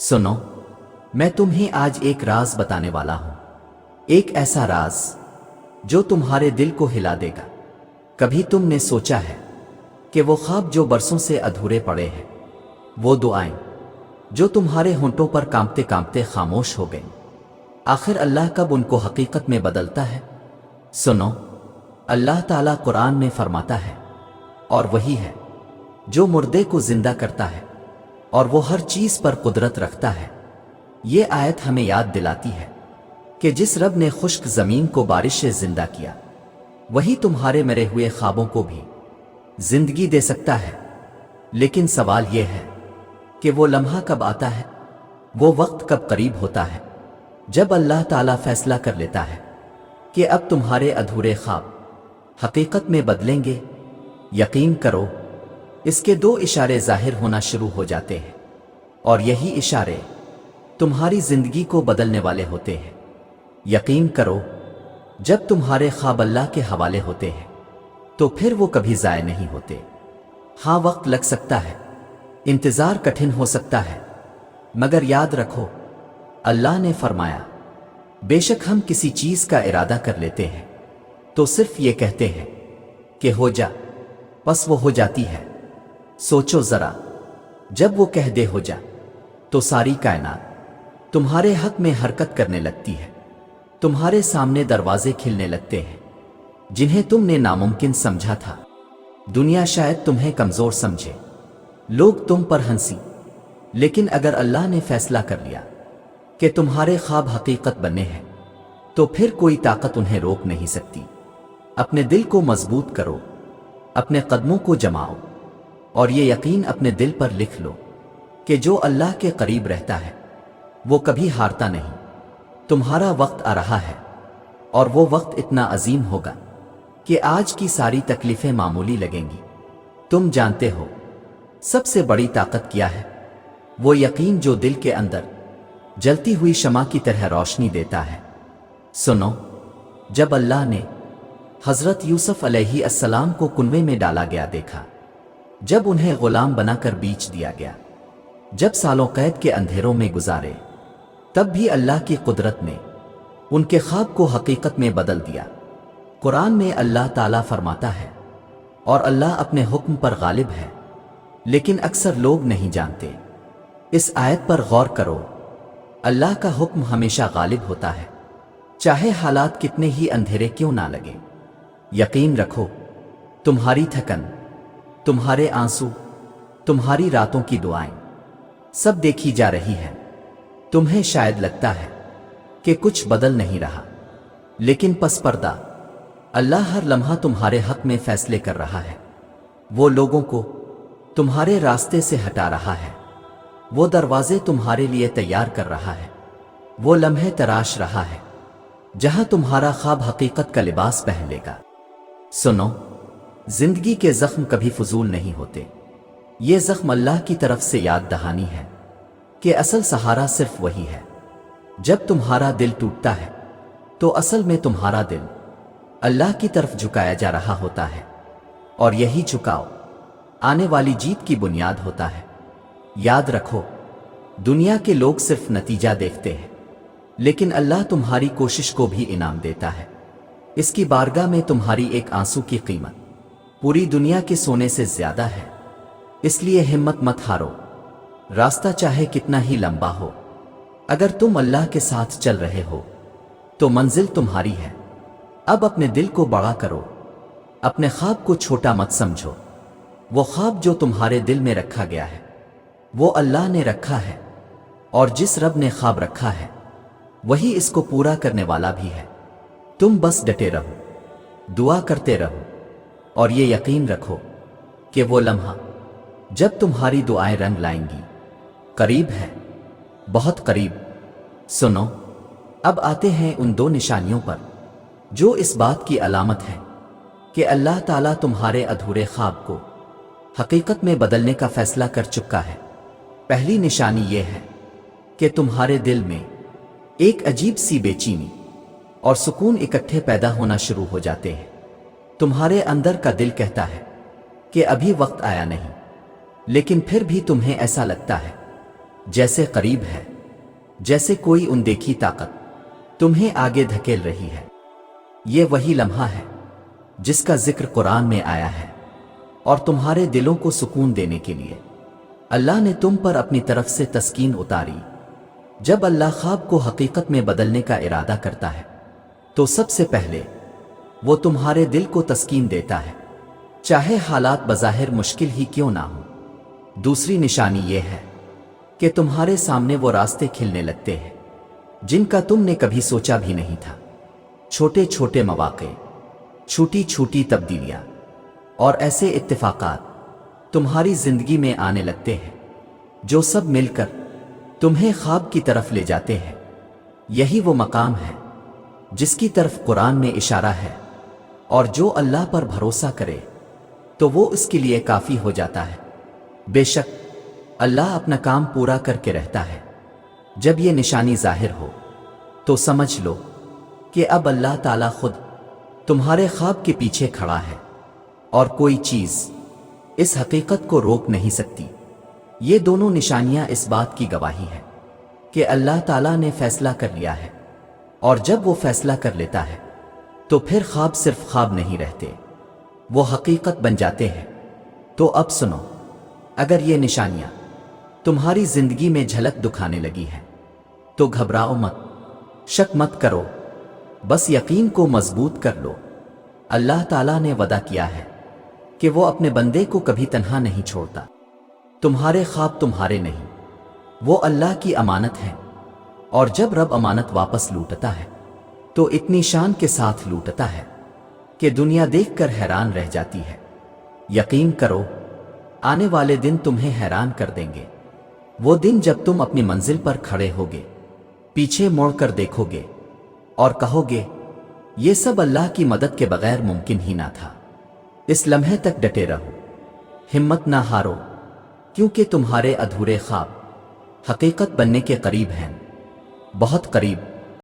सुनो, मैं तुम्हें आज एक राज बताने वाला हूं। एक ऐसा राज जो तुम्हारे दिल को हिला देगा। कभी तुमने सोचा है कि वो ख्वाब जो बरसों से अधूरे पड़े हैं, वो दुआएं जो तुम्हारे होंठों पर कांपते कांपते खामोश हो गईं, आखिर अल्लाह कब उनको हकीकत में बदलता है? सुनो, अल्लाह ताला कुरान में फरमाता है, और वही है जो मुर्दे को जिंदा करता है और वो हर चीज पर कुदरत रखता है। ये आयत हमें याद दिलाती है कि जिस रब ने खुश्क जमीन को बारिश से जिंदा किया, वही तुम्हारे मरे हुए ख्वाबों को भी जिंदगी दे सकता है। लेकिन सवाल यह है कि वो लम्हा कब आता है, वो वक्त कब करीब होता है जब अल्लाह ताला फैसला कर लेता है कि अब तुम्हारे अधूरे ख्वाब हकीकत में बदलेंगे। यकीन करो, इसके दो इशारे जाहिर होना शुरू हो जाते हैं, और यही इशारे तुम्हारी जिंदगी को बदलने वाले होते हैं। यकीन करो, जब तुम्हारे ख्वाब अल्लाह के हवाले होते हैं तो फिर वो कभी ज़ाय नहीं होते। हाँ, वक्त लग सकता है, इंतज़ार कठिन हो सकता है, मगर याद रखो, अल्लाह ने फरमाया, बेशक हम किसी चीज़ का इरादा कर लेते हैं तो सिर्फ ये कहते हैं कि हो जा, बस वो हो जाती है। सोचो जरा, जब वो कह दे हो जा तो सारी कायनात तुम्हारे हक में हरकत करने लगती है। तुम्हारे सामने दरवाजे खिलने लगते हैं जिन्हें तुमने नामुमकिन समझा था। दुनिया शायद तुम्हें कमजोर समझे, लोग तुम पर हंसी, लेकिन अगर अल्लाह ने फैसला कर लिया कि तुम्हारे ख्वाब हकीकत बने हैं तो फिर कोई ताकत उन्हें रोक नहीं सकती। अपने दिल को मजबूत करो, अपने कदमों को जमाओ, और ये यकीन अपने दिल पर लिख लो कि जो अल्लाह के करीब रहता है वो कभी हारता नहीं। तुम्हारा वक्त आ रहा है, और वो वक्त इतना अजीम होगा कि आज की सारी तकलीफें मामूली लगेंगी। तुम जानते हो सबसे बड़ी ताकत क्या है? वो यकीन जो दिल के अंदर जलती हुई शमा की तरह रोशनी देता है। सुनो, जब अल्लाह ने हजरत यूसुफ अलैहिस्सलाम को कुनवे में डाला गया देखा, जब उन्हें गुलाम बनाकर बेच दिया गया, जब सालों कैद के अंधेरों में गुजारे, तब भी अल्लाह की कुदरत ने उनके ख्वाब को हकीकत में बदल दिया। कुरान में अल्लाह ताला फरमाता है, और अल्लाह अपने हुक्म पर गालिब है, लेकिन अक्सर लोग नहीं जानते। इस आयत पर गौर करो, अल्लाह का हुक्म हमेशा गालिब होता है, चाहे हालात कितने ही अंधेरे क्यों ना लगे। यकीन रखो, तुम्हारी थकन, तुम्हारे आंसू, तुम्हारी रातों की दुआएं सब देखी जा रही हैं। तुम्हें शायद लगता है कि कुछ बदल नहीं रहा, लेकिन पस पर्दा अल्लाह हर लम्हा तुम्हारे हक में फैसले कर रहा है। वो लोगों को तुम्हारे रास्ते से हटा रहा है, वो दरवाजे तुम्हारे लिए तैयार कर रहा है, वो लम्हे तराश रहा है जहां तुम्हारा ख्वाब हकीकत का लिबास पहन लेगा। सुनो, जिंदगी के जख्म कभी फजूल नहीं होते। ये जख्म अल्लाह की तरफ से याद दहानी है कि असल सहारा सिर्फ वही है। जब तुम्हारा दिल टूटता है तो असल में तुम्हारा दिल अल्लाह की तरफ झुकाया जा रहा होता है, और यही झुकाव आने वाली जीत की बुनियाद होता है। याद रखो, दुनिया के लोग सिर्फ नतीजा देखते हैं, लेकिन अल्लाह तुम्हारी कोशिश को भी इनाम देता है। इसकी बारगाह में तुम्हारी एक आंसू की कीमत पूरी दुनिया के सोने से ज्यादा है। इसलिए हिम्मत मत हारो, रास्ता चाहे कितना ही लंबा हो, अगर तुम अल्लाह के साथ चल रहे हो तो मंजिल तुम्हारी है। अब अपने दिल को बड़ा करो, अपने ख्वाब को छोटा मत समझो। वो ख्वाब जो तुम्हारे दिल में रखा गया है वो अल्लाह ने रखा है, और जिस रब ने ख्वाब रखा है वही इसको पूरा करने वाला भी है। तुम बस डटे रहो, दुआ करते रहो, और ये यकीन रखो कि वो लम्हा जब तुम्हारी दुआएं रंग लाएंगी करीब है, बहुत करीब। सुनो, अब आते हैं उन दो निशानियों पर जो इस बात की अलामत है कि अल्लाह ताला तुम्हारे अधूरे ख्वाब को हकीकत में बदलने का फैसला कर चुका है। पहली निशानी यह है कि तुम्हारे दिल में एक अजीब सी बेचैनी और सुकून इकट्ठे पैदा होना शुरू हो जाते हैं। तुम्हारे अंदर का दिल कहता है कि अभी वक्त आया नहीं, लेकिन फिर भी तुम्हें ऐसा लगता है جیسے قریب ہے جیسے کوئی اندیکھی طاقت تمہیں آگے دھکیل رہی ہے۔ یہ وہی لمحہ ہے جس کا ذکر قرآن میں آیا ہے، اور تمہارے دلوں کو سکون دینے کے لیے اللہ نے تم پر اپنی طرف سے تسکین اتاری۔ جب اللہ خواب کو حقیقت میں بدلنے کا ارادہ کرتا ہے تو سب سے پہلے وہ تمہارے دل کو تسکین دیتا ہے، چاہے حالات بظاہر مشکل ہی کیوں نہ ہوں۔ دوسری نشانی یہ ہے کہ تمہارے سامنے وہ راستے کھلنے لگتے ہیں جن کا تم نے کبھی سوچا بھی نہیں تھا۔ چھوٹے چھوٹے مواقع، چھوٹی چھوٹی تبدیلیاں اور ایسے اتفاقات تمہاری زندگی میں آنے لگتے ہیں جو سب مل کر تمہیں خواب کی طرف لے جاتے ہیں۔ یہی وہ مقام ہے جس کی طرف قرآن میں اشارہ ہے، اور جو اللہ پر بھروسہ کرے تو وہ اس کے لیے کافی ہو جاتا ہے۔ بے شک اللہ اپنا کام پورا کر کے رہتا ہے۔ جب یہ نشانی ظاہر ہو تو سمجھ لو کہ اب اللہ تعالیٰ خود تمہارے خواب کے پیچھے کھڑا ہے، اور کوئی چیز اس حقیقت کو روک نہیں سکتی۔ یہ دونوں نشانیاں اس بات کی گواہی ہے کہ اللہ تعالیٰ نے فیصلہ کر لیا ہے، اور جب وہ فیصلہ کر لیتا ہے تو پھر خواب صرف خواب نہیں رہتے، وہ حقیقت بن جاتے ہیں۔ تو اب سنو، اگر یہ نشانیاں تمہاری زندگی میں جھلک دکھانے لگی ہیں تو گھبراؤ مت، شک مت کرو، بس یقین کو مضبوط کر لو۔ اللہ تعالیٰ نے وعدہ کیا ہے کہ وہ اپنے بندے کو کبھی تنہا نہیں چھوڑتا۔ تمہارے خواب تمہارے نہیں، وہ اللہ کی امانت ہیں، اور جب رب امانت واپس لوٹتا ہے تو اتنی شان کے ساتھ لوٹتا ہے کہ دنیا دیکھ کر حیران رہ جاتی ہے۔ یقین کرو، آنے والے دن تمہیں حیران کر دیں گے۔ وہ دن جب تم اپنی منزل پر کھڑے ہوگے، پیچھے موڑ کر دیکھو گے اور کہو گے یہ سب اللہ کی مدد کے بغیر ممکن ہی نہ تھا۔ اس لمحے تک ڈٹے رہو، ہمت نہ ہارو، کیونکہ تمہارے ادھورے خواب حقیقت بننے کے قریب ہیں، بہت قریب۔